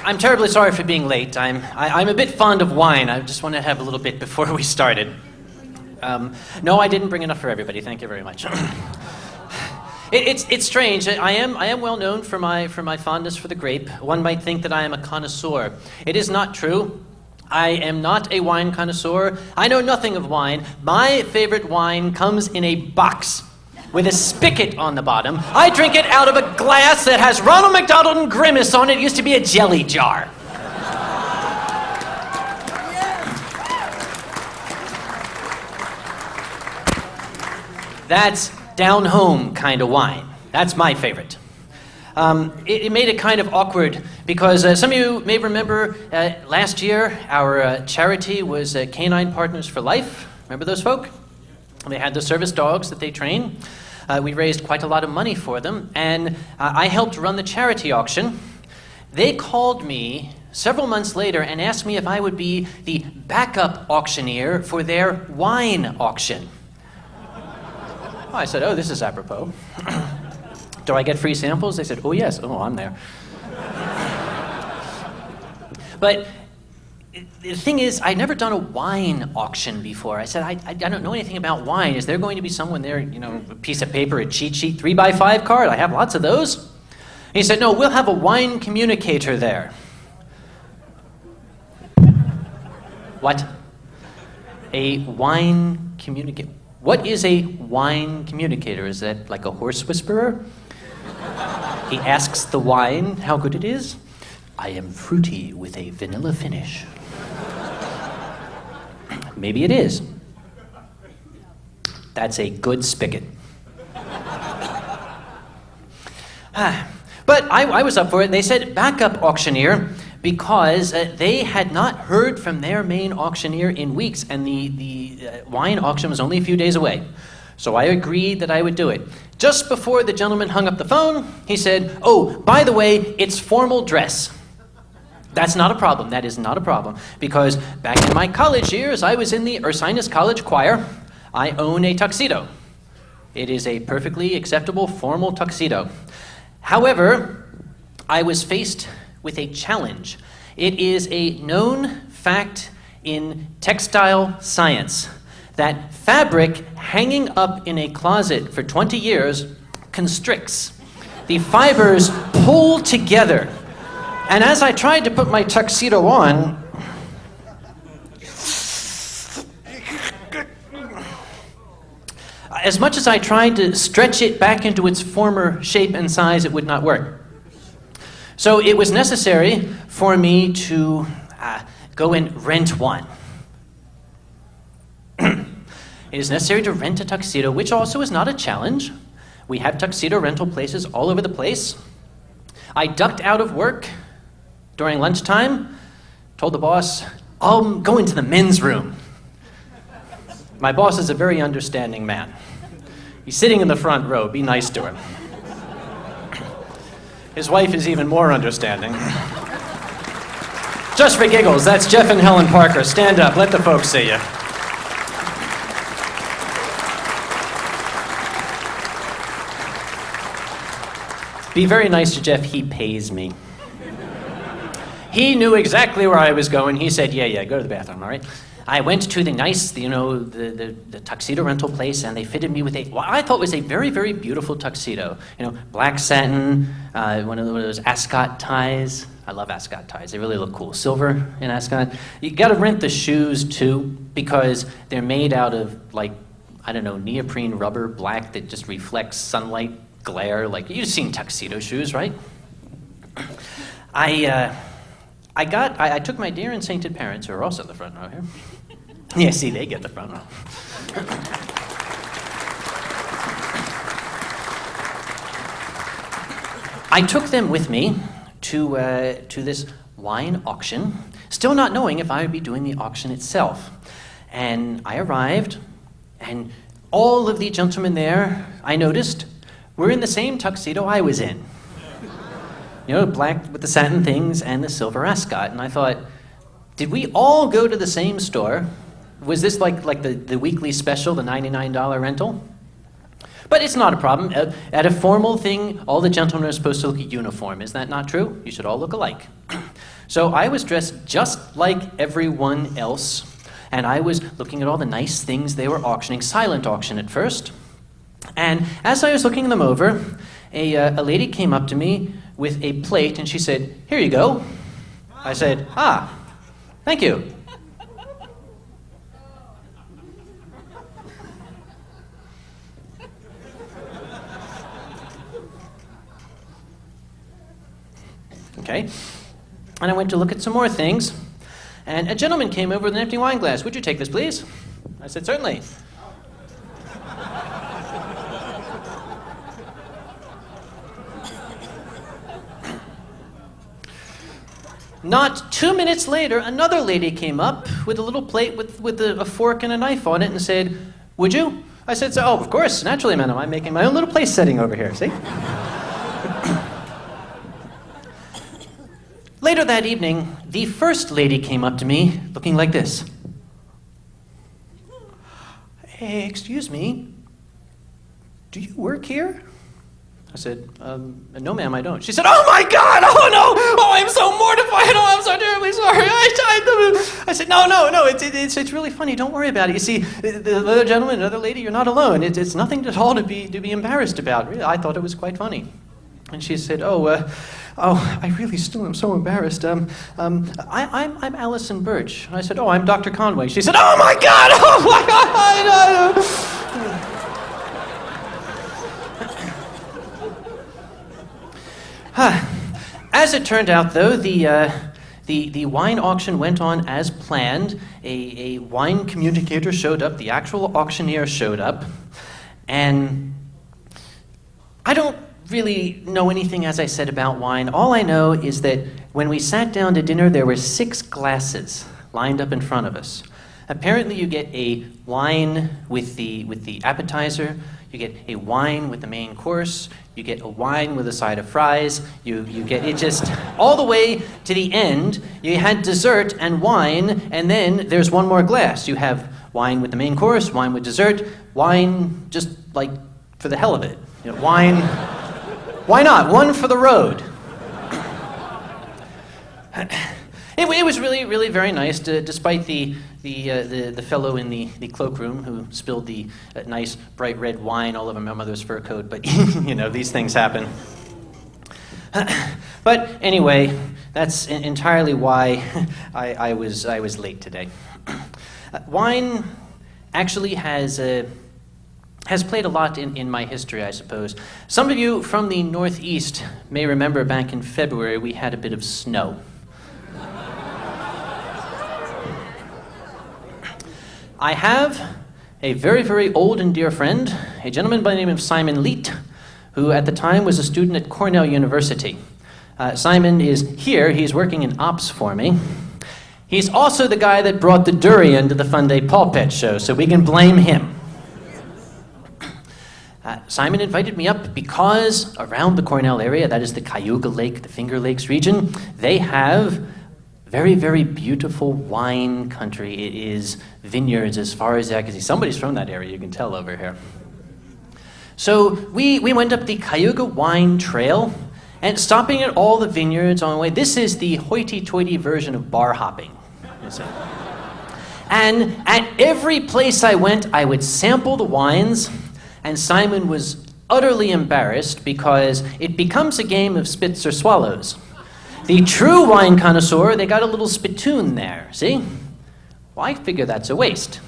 I'm terribly sorry for being late. I'm a bit fond of wine. I just wanted to have a little bit before we started. No, I didn't bring enough for everybody. Thank you very much. It's strange. I am well known for my fondness for the grape. One might think that I am a connoisseur. It is not true. I am not a wine connoisseur. I know nothing of wine. My favorite wine comes in a box with a spigot on the bottom. I drink it out of a glass that has Ronald McDonald and Grimace on it. It used to be a jelly jar. That's down-home kind of wine. That's my favorite. It made it kind of awkward because some of you may remember last year our charity was Canine Partners for Life. Remember those folk? They had the service dogs that they train. We raised quite a lot of money for them, and I helped run the charity auction. They called me several months later and asked me if I would be the backup auctioneer for their wine auction. I said, oh, this is apropos. Do I get free samples? They said, oh, yes. Oh, I'm there. But the thing is, I'd never done a wine auction before. I said, I don't know anything about wine. Is there going to be someone there, a piece of paper, a cheat sheet, 3x5 card? I have lots of those. And he said, no, we'll have a wine communicator there. What? A wine communicator? What is a wine communicator? Is that like a horse whisperer? He asks the wine how good it is. I am fruity with a vanilla finish. Maybe it is. That's a good spigot. But I was up for it. They said backup auctioneer because they had not heard from their main auctioneer in weeks, and the wine auction was only a few days away. So I agreed that I would do it. Just before the gentleman hung up the phone, he said, oh, by the way, it's formal dress. That's not a problem. That is not a problem. Because back in my college years, I was in the Ursinus College Choir. I own a tuxedo. It is a perfectly acceptable formal tuxedo. However, I was faced with a challenge. It is a known fact in textile science that fabric hanging up in a closet for 20 years constricts. The fibers pull together. And as I tried to put my tuxedo on, as much as I tried to stretch it back into its former shape and size, it would not work. So it was necessary for me to go and rent one. It is necessary to rent a tuxedo, which also is not a challenge. We have tuxedo rental places all over the place. I ducked out of work during lunchtime, told the boss, I'll go into the men's room. My boss is a very understanding man. He's sitting in the front row. Be nice to him. His wife is even more understanding. Just for giggles, that's Jeff and Helen Parker. Stand up, let the folks see you. Be very nice to Jeff, he pays me. He knew exactly where I was going. He said, yeah, go to the bathroom, all right? I went to the nice, the tuxedo rental place, and they fitted me with what I thought was a very, very beautiful tuxedo. Black satin, one of those ascot ties. I love ascot ties. They really look cool. Silver in ascot. You got to rent the shoes, too, because they're made out of, neoprene rubber, black, that just reflects sunlight glare. You've seen tuxedo shoes, right? I took my dear and sainted parents, who are also in the front row here. Yeah, see, they get the front row. I took them with me to this wine auction, still not knowing if I would be doing the auction itself. And I arrived, and all of the gentlemen there, I noticed, were in the same tuxedo I was in. Black with the satin things and the silver ascot. And I thought, did we all go to the same store? Was this like the weekly special, the $99 rental? But it's not a problem. At a formal thing, all the gentlemen are supposed to look uniform. Is that not true? You should all look alike. So I was dressed just like everyone else, and I was looking at all the nice things they were auctioning, silent auction at first. And as I was looking them over, a lady came up to me with a plate, and she said, "Here you go." I said, "Ah, thank you." Okay. And I went to look at some more things, and a gentleman came over with an empty wine glass. "Would you take this, please?" I said, "Certainly." Not 2 minutes later, another lady came up with a little plate with a fork and a knife on it and said, "Would you?" I said, "Oh, of course, naturally, madam. I'm making my own little place setting over here, see?" Later that evening, the first lady came up to me looking like this. "Hey, excuse me, do you work here?" I said, "No, ma'am, I don't." She said, "Oh my God! Oh no! Oh, I'm so mortified! Oh, I'm so terribly sorry!" I said, "No, it's really funny. Don't worry about it. You see, the other gentleman, another lady, you're not alone. It's nothing at all to be embarrassed about. Really, I thought it was quite funny." And she said, "Oh, I really still am so embarrassed. I'm Allison Birch." I said, "Oh, I'm Dr. Conway." She said, "Oh my God! Oh my God!" As it turned out, though, the wine auction went on as planned. A wine communicator showed up. The actual auctioneer showed up. And I don't really know anything, as I said, about wine. All I know is that when we sat down to dinner, there were 6 glasses lined up in front of us. Apparently, you get a wine with the appetizer. You get a wine with the main course. You get a wine with a side of fries. You get it just all the way to the end. You had dessert and wine, and then there's one more glass. You have wine with the main course, wine with dessert, wine just like for the hell of it. You know, wine. Why not? One for the road. It was really, really very nice, despite the fellow in the cloakroom who spilled the nice bright red wine all over my mother's fur coat. But you know, these things happen. But anyway, that's entirely why I was late today. Wine actually has played a lot in my history, I suppose. Some of you from the Northeast may remember back in February we had a bit of snow. I have a very, very old and dear friend, a gentleman by the name of Simon Leet, who at the time was a student at Cornell University. Simon is here. He's working in ops for me. He's also the guy that brought the durian to the Fun Day Pulpit show, so we can blame him. Simon invited me up because around the Cornell area, that is the Cayuga Lake, the Finger Lakes region, they have very, very beautiful wine country. It is vineyards as far as I can see. Somebody's from that area, you can tell over here. So we went up the Cayuga Wine Trail and stopping at all the vineyards on the way. This is the hoity-toity version of bar hopping. And at every place I went, I would sample the wines, and Simon was utterly embarrassed because it becomes a game of spits or swallows. The true wine connoisseur, they got a little spittoon there, see? Well, I figure that's a waste.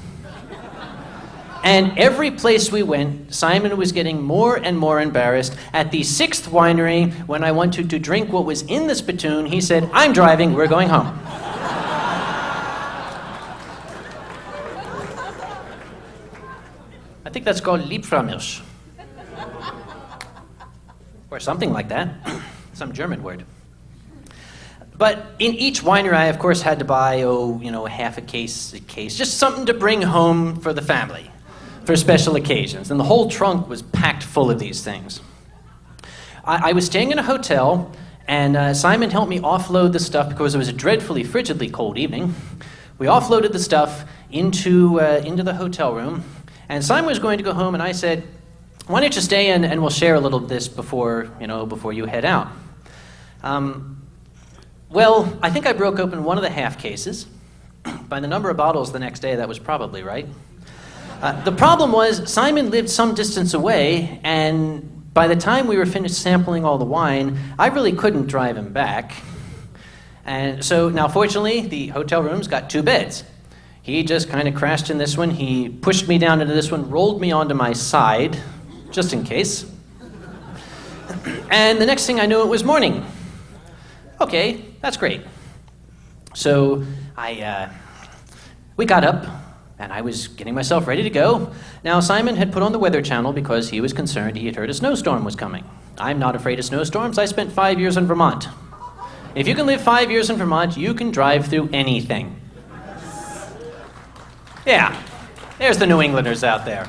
And every place we went, Simon was getting more and more embarrassed. At the 6th winery, when I wanted to drink what was in the spittoon, he said, "I'm driving, we're going home." I think that's called Liebfraumilch. Or something like that. Some German word. But in each winery, I, of course, had to buy, half a case, just something to bring home for the family, for special occasions. And the whole trunk was packed full of these things. I was staying in a hotel, and Simon helped me offload the stuff because it was a dreadfully, frigidly cold evening. We offloaded the stuff into the hotel room, and Simon was going to go home, and I said, why don't you stay and we'll share a little of this before you head out. Well, I think I broke open one of the half cases. By the number of bottles the next day, that was probably right. The problem was Simon lived some distance away, and by the time we were finished sampling all the wine, I really couldn't drive him back. And so now, fortunately, the hotel rooms got 2 beds. He just kind of crashed in this one. He pushed me down into this one, rolled me onto my side, just in case. And the next thing I knew, it was morning. Okay, that's great. So we got up, and I was getting myself ready to go. Now, Simon had put on the Weather Channel because he was concerned he had heard a snowstorm was coming. I'm not afraid of snowstorms. I spent 5 years in Vermont. If you can live 5 years in Vermont, you can drive through anything. Yeah, there's the New Englanders out there.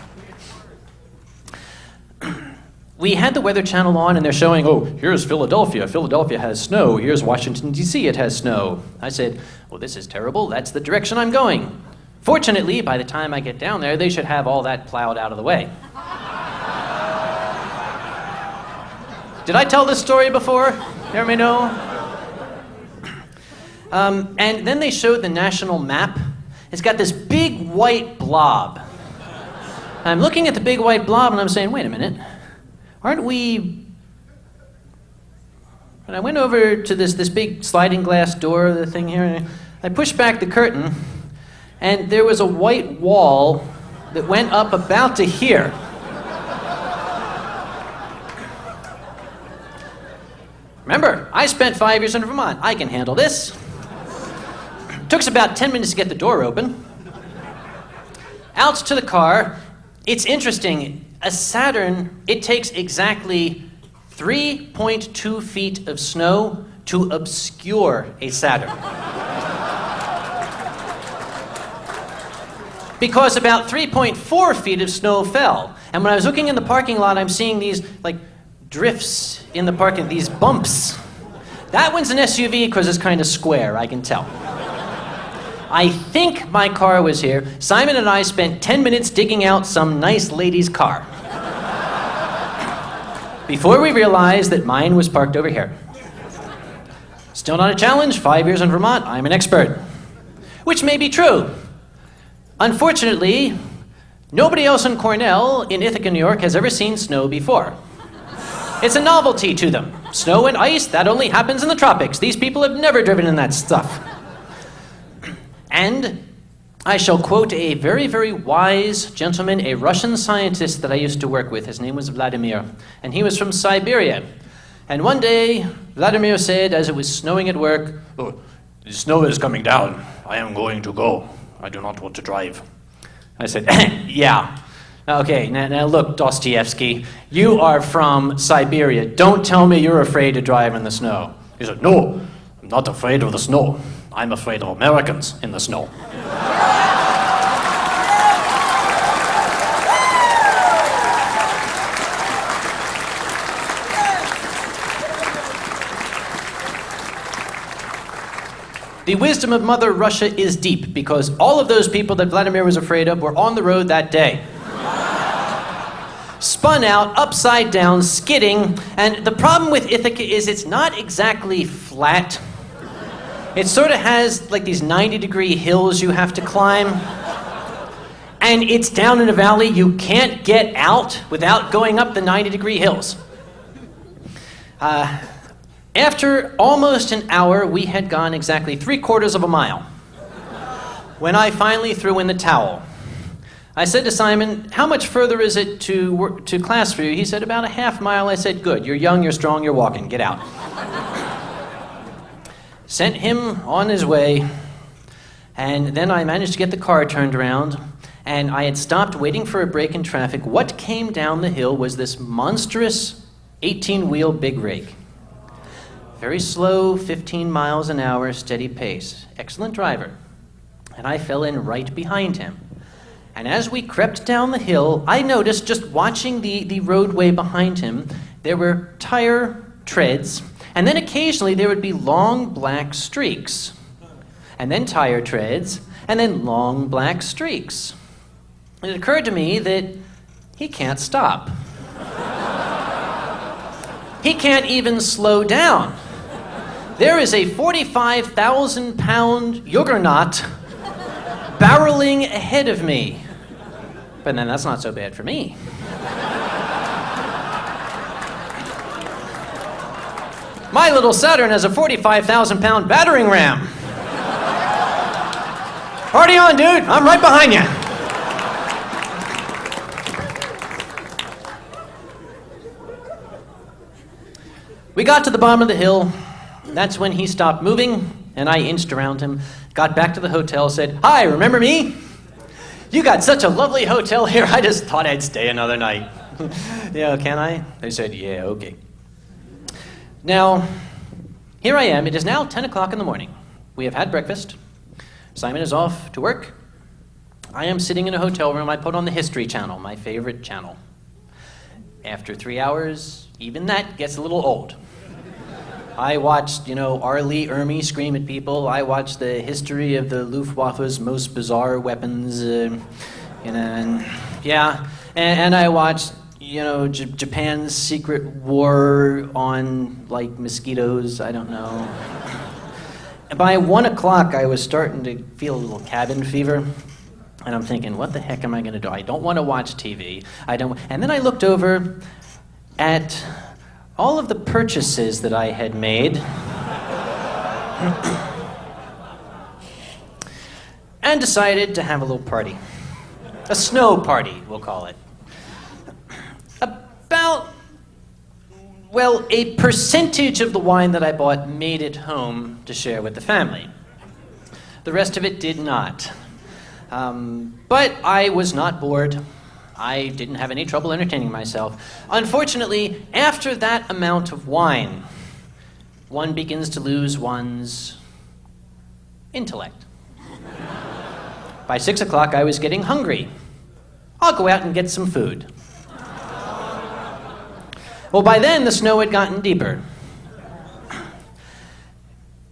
We had the Weather Channel on, and they're showing, oh, here's Philadelphia. Philadelphia has snow. Here's Washington, D.C. It has snow. I said, well, this is terrible. That's the direction I'm going. Fortunately, by the time I get down there, they should have all that plowed out of the way. Did I tell this story before? Let me know. And then they showed the national map. It's got this big white blob. I'm looking at the big white blob, and I'm saying, wait a minute. Aren't we... And I went over to this big sliding glass door, the thing here, and I pushed back the curtain, and there was a white wall that went up about to here. Remember, I spent 5 years in Vermont. I can handle this. Took us about 10 minutes to get the door open. Out to the car. It's interesting. A Saturn, it takes exactly 3.2 feet of snow to obscure a Saturn. Because about 3.4 feet of snow fell. And when I was looking in the parking lot, I'm seeing these, like, drifts in the parking, these bumps. That one's an SUV because it's kind of square, I can tell. I think my car was here. Simon and I spent 10 minutes digging out some nice lady's car. Before we realized that mine was parked over here. Still not a challenge, 5 years in Vermont, I'm an expert. Which may be true. Unfortunately, nobody else in Cornell, in Ithaca, New York, has ever seen snow before. It's a novelty to them. Snow and ice, that only happens in the tropics. These people have never driven in that stuff. And I shall quote a very, very wise gentleman, a Russian scientist that I used to work with. His name was Vladimir, and he was from Siberia. And one day, Vladimir said, as it was snowing at work, "Oh, the snow is coming down. I am going to go. I do not want to drive." I said, yeah. Okay, now look, Dostoevsky, you are from Siberia. Don't tell me you're afraid to drive in the snow. He said, no, I'm not afraid of the snow. I'm afraid of Americans in the snow. The wisdom of Mother Russia is deep because all of those people that Vladimir was afraid of were on the road that day. Spun out, upside down, skidding, and the problem with Ithaca is it's not exactly flat. It sort of has like these 90-degree hills you have to climb. And it's down in a valley. You can't get out without going up the 90-degree hills. After almost an hour, we had gone exactly 3/4 of a mile when I finally threw in the towel. I said to Simon, how much further is it to class for you? He said, about a half mile. I said, good, you're young, you're strong, you're walking, get out. Sent him on his way, and then I managed to get the car turned around, and I had stopped waiting for a break in traffic. What came down the hill was this monstrous 18-wheel big rig. Very slow, 15 miles an hour, steady pace. Excellent driver. And I fell in right behind him. And as we crept down the hill, I noticed, just watching the roadway behind him, there were tire treads, and then occasionally there would be long black streaks. And then tire treads, and then long black streaks. It occurred to me that he can't stop. He can't even slow down. There is a 45,000-pound juggernaut barreling ahead of me. But then that's not so bad for me. My little Saturn has a 45,000-pound battering ram. Party on, dude. I'm right behind you. We got to the bottom of the hill. That's when he stopped moving, and I inched around him, got back to the hotel, said, "Hi, remember me? You got such a lovely hotel here, I just thought I'd stay another night." "Yeah, can I?" They said, "Yeah, okay." Now, here I am. It is now 10 o'clock in the morning. We have had breakfast. Simon is off to work. I am sitting in a hotel room. I put on the History Channel, my favorite channel. After 3 hours, even that gets a little old. I watched, R. Lee Ermey scream at people. I watched the history of the Luftwaffe's most bizarre weapons, and I watched, Japan's secret war on, mosquitoes, I don't know. And by 1 o'clock, I was starting to feel a little cabin fever. And I'm thinking, what the heck am I going to do? I don't want to watch TV. And then I looked over at all of the purchases that I had made. And decided to have a little party. A snow party, we'll call it. A percentage of the wine that I bought made it home to share with the family. The rest of it did not. But I was not bored. I didn't have any trouble entertaining myself. Unfortunately, after that amount of wine, one begins to lose one's intellect. By 6 o'clock, I was getting hungry. I'll go out and get some food. Well, by then, the snow had gotten deeper.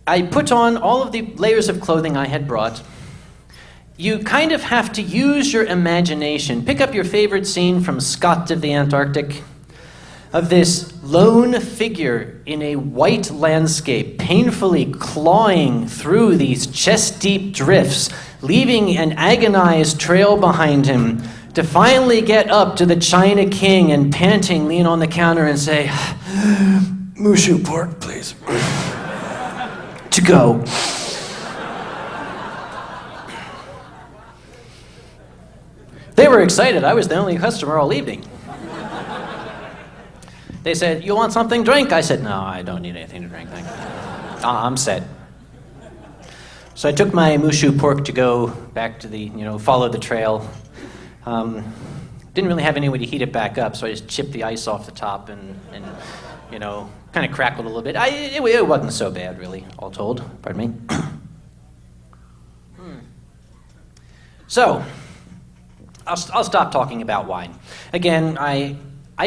I put on all of the layers of clothing I had brought. You kind of have to use your imagination. Pick up your favorite scene from Scott of the Antarctic, of this lone figure in a white landscape, painfully clawing through these chest-deep drifts, leaving an agonized trail behind him, to finally get up to the China King and panting lean on the counter and say, "Mushu pork, please." To go. They were excited. I was the only customer all evening. They said, "You want something to drink?" I said, "No, I don't need anything to drink. Thank you. I'm set." So I took my mushu pork to go back to the, follow the trail. Didn't really have any way to heat it back up, so I just chipped the ice off the top and kind of crackled a little bit. It wasn't so bad, really, all told. Pardon me. So, I'll stop talking about wine. Again, I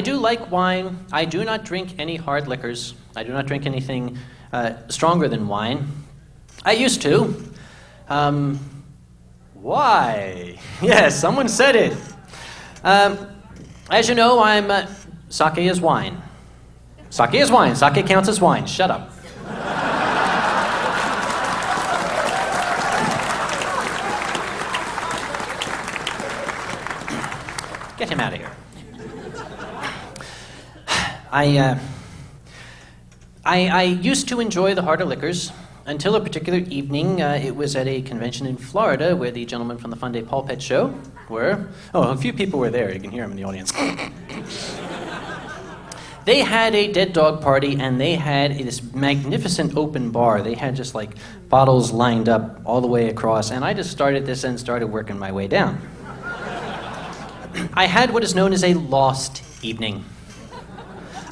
do like wine. I do not drink any hard liquors. I do not drink anything stronger than wine. I used to. Why? Yes, someone said it. As you know, sake is wine. Sake is wine. Sake counts as wine. Shut up. Get him out of here. I used to enjoy the harder liquors until a particular evening. It was at a convention in Florida where the gentlemen from the Fun Day Pulpit Show were. Oh, a few people were there. You can hear them in the audience. They had a dead dog party, and they had this magnificent open bar. They had just bottles lined up all the way across, and I just started this and started working my way down. I had what is known as a lost evening.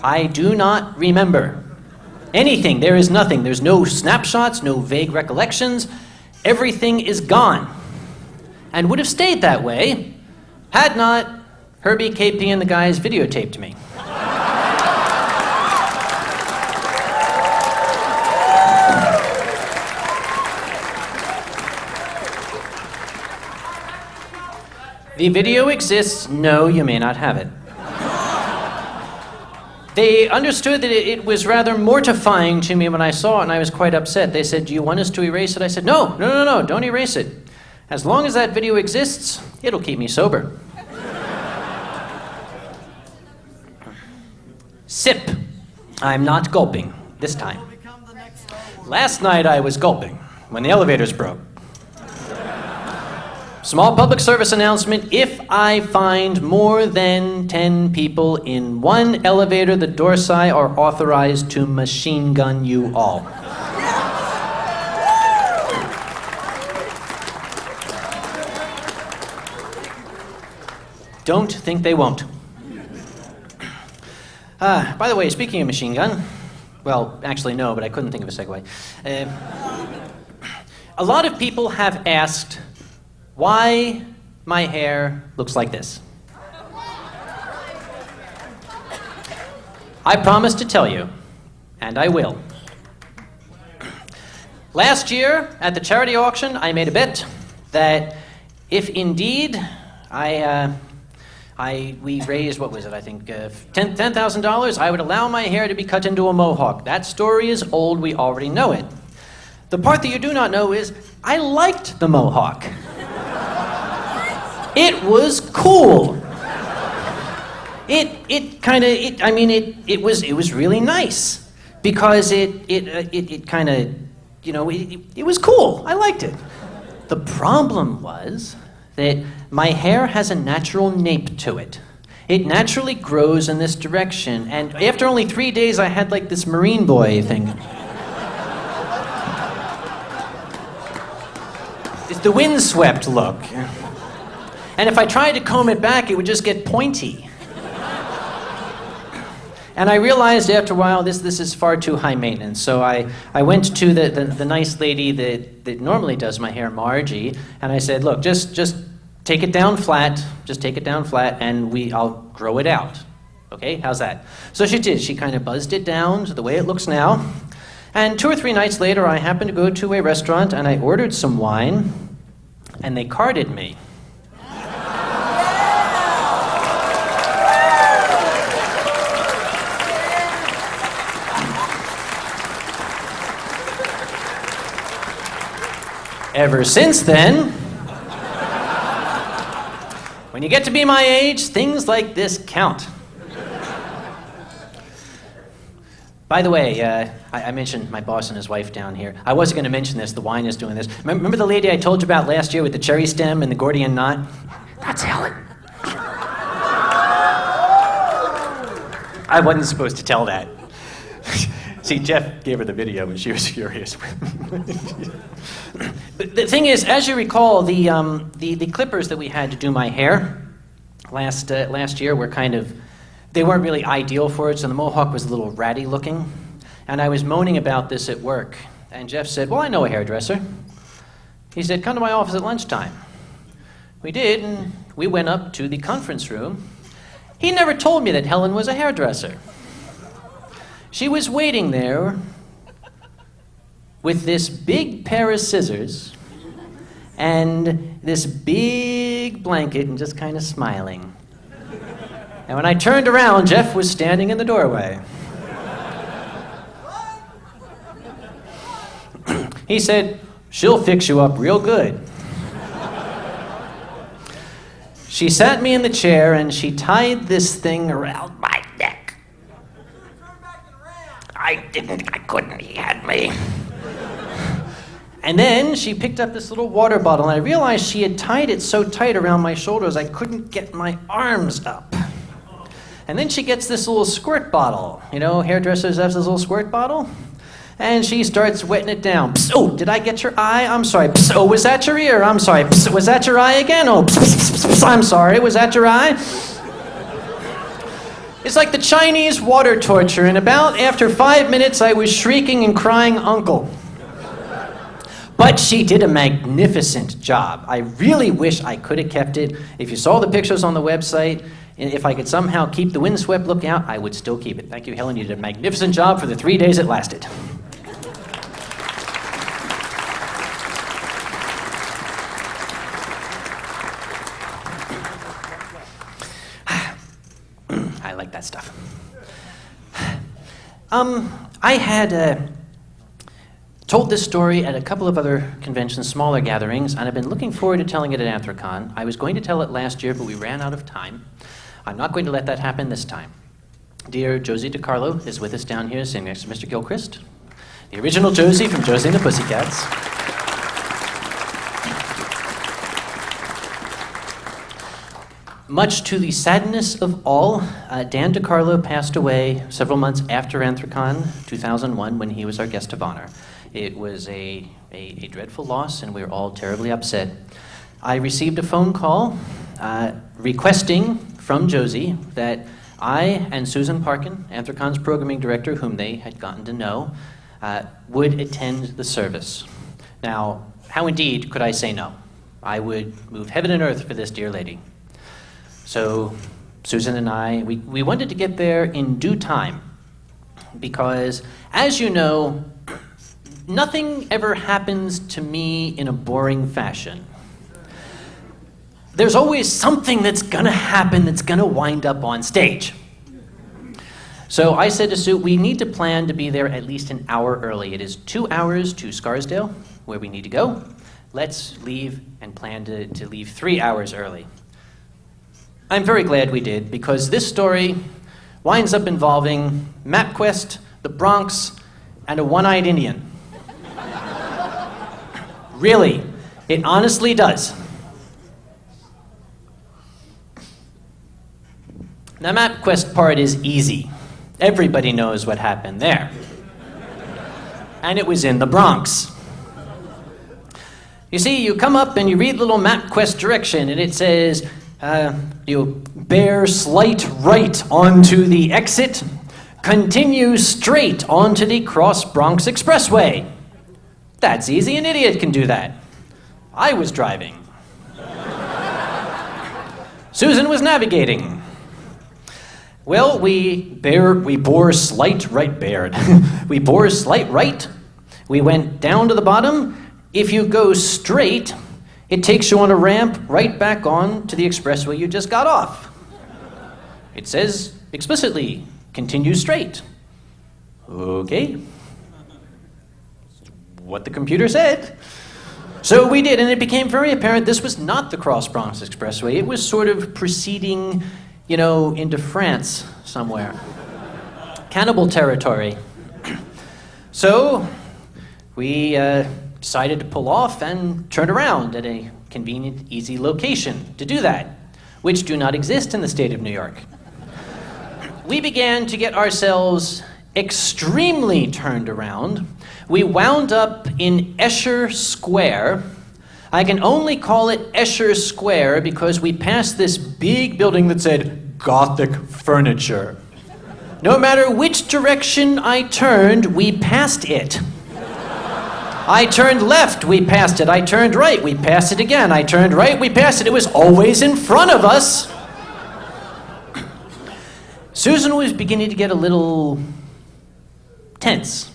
I do not remember anything. There is nothing. There's no snapshots, no vague recollections. Everything is gone. And would have stayed that way had not Herbie, KP, and the guys videotaped me. The video exists. No, you may not have it. They understood that it was rather mortifying to me when I saw it, and I was quite upset. They said, "Do you want us to erase it?" I said, No, don't erase it. As long as that video exists, it'll keep me sober. Sip. I'm not gulping this time. Last night I was gulping when the elevators broke. Small public service announcement: if I find more than 10 people in one elevator, the Dorsi are authorized to machine gun you all. Don't think they won't. By the way, speaking of machine gun, well, actually no, but I couldn't think of a segue. A lot of people have asked why my hair looks like this. I promise to tell you, and I will. Last year, at the charity auction, I made a bet that if indeed we raised, what was it, I think, $10,000, I would allow my hair to be cut into a Mohawk. That story is old, we already know it. The part that you do not know is, I liked the Mohawk. It was cool. It was really nice because it kind of, you know, it was cool. I liked it. The problem was that my hair has a natural nape to it. It naturally grows in this direction, and after only 3 days, I had like this Marine Boy thing. It's the windswept look. And if I tried to comb it back, it would just get pointy. And I realized after a while, this is far too high maintenance. So I went to the nice lady that normally does my hair, Margie, and I said, look, just take it down flat, and I'll grow it out. Okay, how's that? So she did. She kind of buzzed it down to the way it looks now. And 2 or 3 nights later, I happened to go to a restaurant, and I ordered some wine, and they carded me. Ever since then, when you get to be my age, things like this count. By the way, I mentioned my boss and his wife down here. I wasn't going to mention this, the wine is doing this. Remember the lady I told you about last year with the cherry stem and the Gordian knot? That's Helen. I wasn't supposed to tell that. See, Jeff gave her the video and she was furious. But the thing is, as you recall, the clippers that we had to do my hair last year were they weren't really ideal for it, so the Mohawk was a little ratty looking. And I was moaning about this at work. And Jeff said, well, I know a hairdresser. He said, come to my office at lunchtime. We did, and we went up to the conference room. He never told me that Helen was a hairdresser. She was waiting there with this big pair of scissors and this big blanket and just kind of smiling. And when I turned around, Jeff was standing in the doorway. He said, she'll fix you up real good. She sat me in the chair and she tied this thing around my neck. I couldn't, he had me. And then she picked up this little water bottle, and I realized she had tied it so tight around my shoulders I couldn't get my arms up. And then she gets this little squirt bottle. You know, hairdressers have this little squirt bottle. And she starts wetting it down. Psst, oh, did I get your eye? I'm sorry. Psst, oh, was that your ear? I'm sorry. Psst, was that your eye again? Oh, psst, psst, psst, I'm sorry. Was that your eye? It's like the Chinese water torture, and about after 5 minutes, I was shrieking and crying, uncle. But she did a magnificent job. I really wish I could have kept it. If you saw the pictures on the website, and if I could somehow keep the windswept look out, I would still keep it. Thank you, Helen. You did a magnificent job for the 3 days it lasted. I like that stuff. I had told this story at a couple of other conventions, smaller gatherings, and I've been looking forward to telling it at Anthrocon. I was going to tell it last year, but we ran out of time. I'm not going to let that happen this time. Dear Josie DiCarlo is with us down here, sitting next to Mr. Gilchrist. The original Josie from Josie and the Pussycats. Much to the sadness of all, Dan DiCarlo passed away several months after Anthrocon 2001 when he was our guest of honor. It was a dreadful loss, and we were all terribly upset. I received a phone call requesting from Josie that I and Susan Parkin, Anthrocon's programming director, whom they had gotten to know, would attend the service. Now, how indeed could I say no? I would move heaven and earth for this dear lady. So Susan and I, we wanted to get there in due time because, as you know, nothing ever happens to me in a boring fashion. There's always something that's gonna happen that's gonna wind up on stage. So I said to Sue, we need to plan to be there at least an hour early. It is 2 hours to Scarsdale, where we need to go. Let's leave and plan to leave 3 hours early. I'm very glad we did, because this story winds up involving MapQuest, the Bronx, and a one-eyed Indian. Really, it honestly does. The MapQuest part is easy. Everybody knows what happened there. And it was in the Bronx. You see, you come up and you read the little MapQuest direction, and it says, you bear slight right onto the exit, continue straight onto the Cross Bronx Expressway. That's easy, an idiot can do that. I was driving. Susan was navigating. Well, we bore slight right, we bore slight right. We went down to the bottom. If you go straight, it takes you on a ramp right back on to the expressway you just got off. It says explicitly, continue straight. Okay. What the computer said. So we did, and it became very apparent this was not the Cross Bronx Expressway. It was sort of proceeding, into France somewhere. Cannibal territory. So we decided to pull off and turn around at a convenient, easy location to do that, which do not exist in the state of New York. We began to get ourselves extremely turned around. We wound up in Escher Square. I can only call it Escher Square because we passed this big building that said Gothic Furniture. No matter which direction I turned, we passed it. I turned left, we passed it. I turned right, we passed it again. I turned right, we passed it. It was always in front of us. Susan was beginning to get a little tense.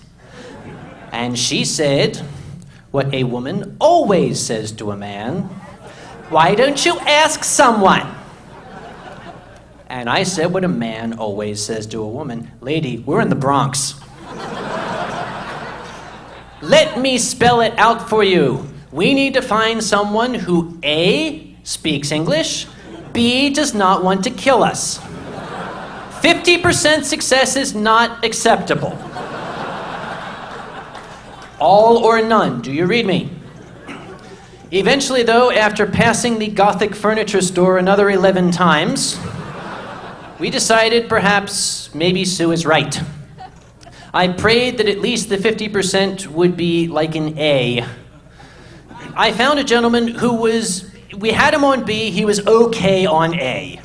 And she said what a woman always says to a man, "Why don't you ask someone?" And I said what a man always says to a woman, "Lady, we're in the Bronx. Let me spell it out for you. We need to find someone who A, speaks English, B, does not want to kill us. 50% success is not acceptable. All or none, do you read me? Eventually, though, after passing the Gothic Furniture store another 11 times, we decided perhaps maybe Sue is right. I prayed that at least the 50% would be like an A. I found a gentleman who we had him on B, he was okay on A.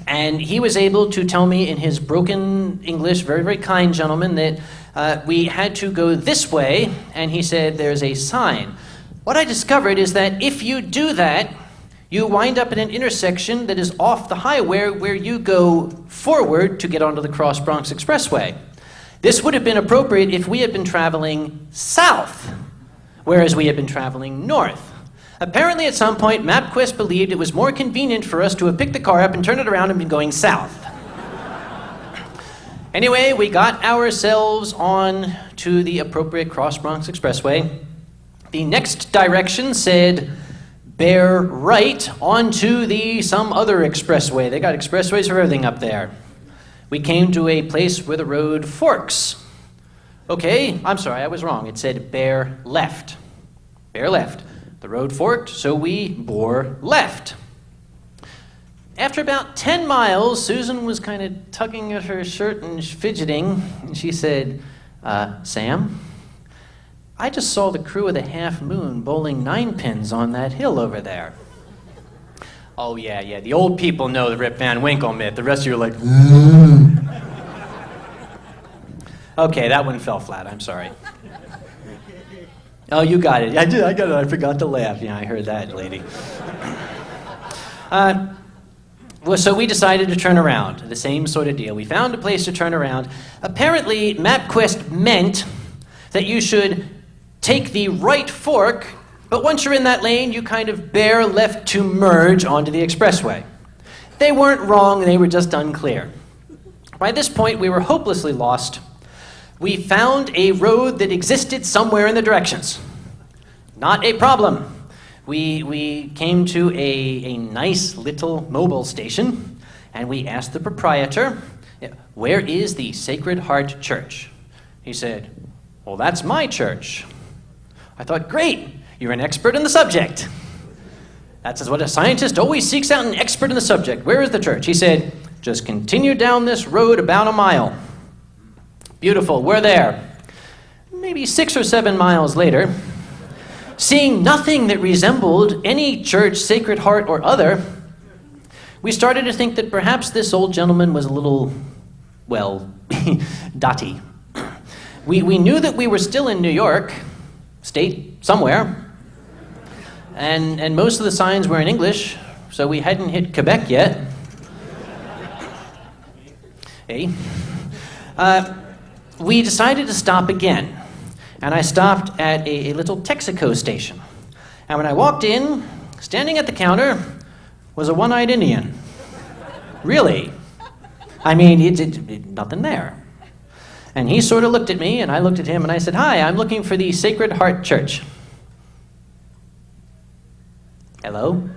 And he was able to tell me in his broken English, very, very kind gentleman, that we had to go this way, and he said there's a sign. What I discovered is that if you do that, you wind up at an intersection that is off the highway where you go forward to get onto the Cross Bronx Expressway. This would have been appropriate if we had been traveling south, whereas we had been traveling north. Apparently at some point, MapQuest believed it was more convenient for us to have picked the car up and turned it around and been going south. Anyway, we got ourselves on to the appropriate Cross Bronx Expressway. The next direction said, bear right onto some other expressway. They got expressways for everything up there. We came to a place where the road forks. Okay, I'm sorry, I was wrong. It said bear left. Bear left. The road forked, so we bore left. After about 10 miles, Susan was kind of tugging at her shirt and fidgeting, and she said, Sam, I just saw the crew of the Half Moon bowling 9 pins on that hill over there. Oh, yeah, the old people know the Rip Van Winkle myth. The rest of you are like, Okay, that one fell flat, I'm sorry. Oh, you got it. I got it. I forgot to laugh. Yeah, I heard that, lady. So we decided to turn around. The same sort of deal. We found a place to turn around. Apparently, MapQuest meant that you should take the right fork, but once you're in that lane, you kind of bear left to merge onto the expressway. They weren't wrong, they were just unclear. By this point, we were hopelessly lost. We found a road that existed somewhere in the directions. Not a problem. We came to a nice little mobile station, and we asked the proprietor, where is the Sacred Heart Church? He said, well, that's my church. I thought, great, you're an expert in the subject. That's what a scientist always seeks out, an expert in the subject. Where is the church? He said, just continue down this road about a mile. Beautiful, we're there. Maybe 6 or 7 miles later, seeing nothing that resembled any church, Sacred Heart or other, we started to think that perhaps this old gentleman was a little, well, dotty. We knew that we were still in New York, state somewhere, and most of the signs were in English, so we hadn't hit Quebec yet. Hey. We decided to stop again. And I stopped at a little Texaco station. And when I walked in, standing at the counter was a one-eyed Indian. Really? I mean, nothing there. And he sort of looked at me, and I looked at him, and I said, hi, I'm looking for the Sacred Heart Church. Hello?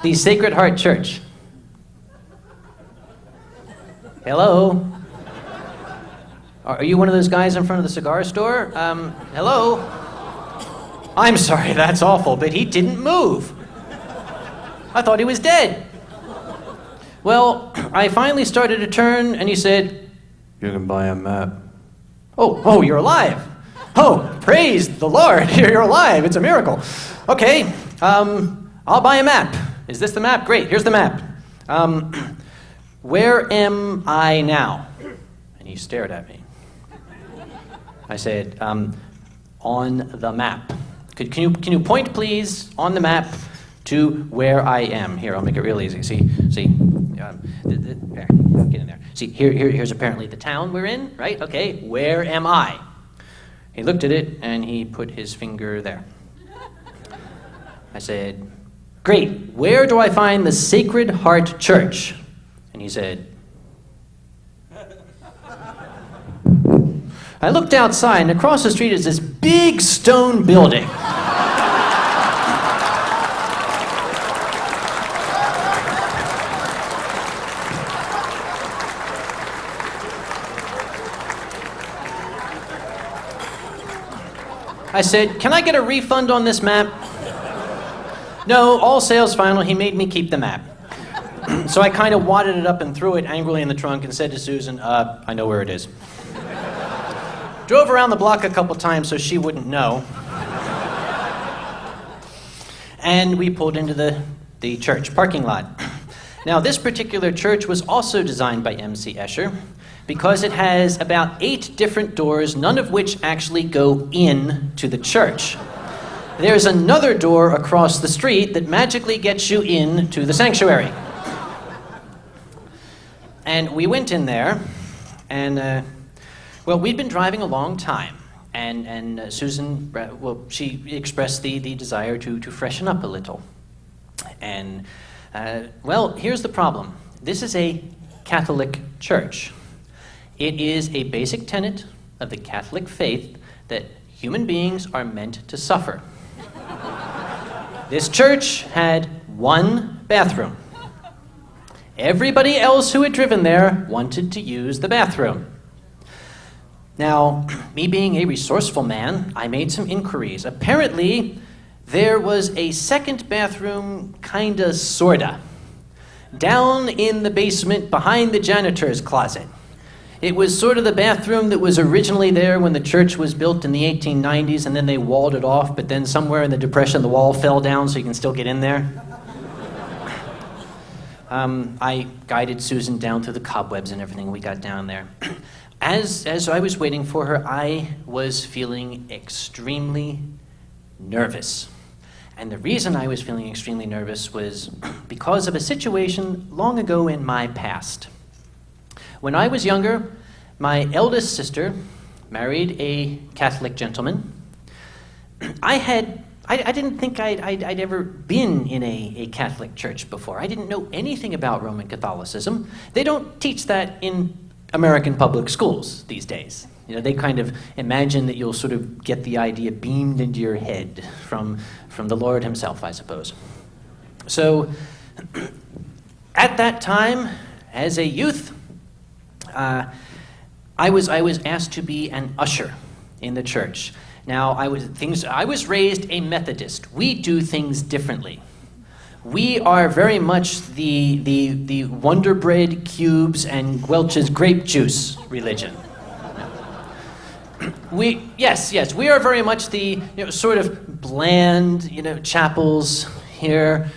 The Sacred Heart Church. Hello? Are you one of those guys in front of the cigar store? Hello? I'm sorry, that's awful, but he didn't move. I thought he was dead. Well, I finally started to turn, and he said, you can buy a map. Oh, you're alive. Oh, praise the Lord, you're alive, it's a miracle. Okay, I'll buy a map. Is this the map? Great, here's the map. Where am I now? And he stared at me. I said, on the map. Can you point, please, on the map to where I am? Here, I'll make it real easy. See, there, get in there. See, here's apparently the town we're in, right? Okay, where am I? He looked at it, and he put his finger there. I said, great, where do I find the Sacred Heart Church? And he said, I looked outside, and across the street is this big stone building. I said, can I get a refund on this map? No, all sales final. He made me keep the map. So I kind of wadded it up and threw it angrily in the trunk and said to Susan, I know where it is. Drove around the block a couple times so she wouldn't know. And we pulled into the church parking lot. Now, this particular church was also designed by M.C. Escher because it has about 8 different doors, none of which actually go in to the church. There's another door across the street that magically gets you in to the sanctuary. And we went in there, and well, we'd been driving a long time, and Susan, well, she expressed the desire to freshen up a little. And, well, here's the problem. This is a Catholic church. It is a basic tenet of the Catholic faith that human beings are meant to suffer. This church had one bathroom. Everybody else who had driven there wanted to use the bathroom. Now, me being a resourceful man, I made some inquiries. Apparently, there was a second bathroom, kinda, sorta, down in the basement behind the janitor's closet. It was sort of the bathroom that was originally there when the church was built in the 1890s, and then they walled it off, but then somewhere in the Depression, the wall fell down so you can still get in there. I guided Susan down through the cobwebs and everything. We got down there. As I was waiting for her, I was feeling extremely nervous. And the reason I was feeling extremely nervous was because of a situation long ago in my past. When I was younger, my eldest sister married a Catholic gentleman. I didn't think I'd ever been in a Catholic church before. I didn't know anything about Roman Catholicism. They don't teach that in American public schools these days. You know, they kind of imagine that you'll sort of get the idea beamed into your head from the Lord himself, I suppose. So, at that time, as a youth, I was asked to be an usher in the church. Now, I was raised a Methodist. We do things differently. We are very much the Wonder Bread cubes and Welch's grape juice religion. Yes, we are very much the sort of bland, chapels here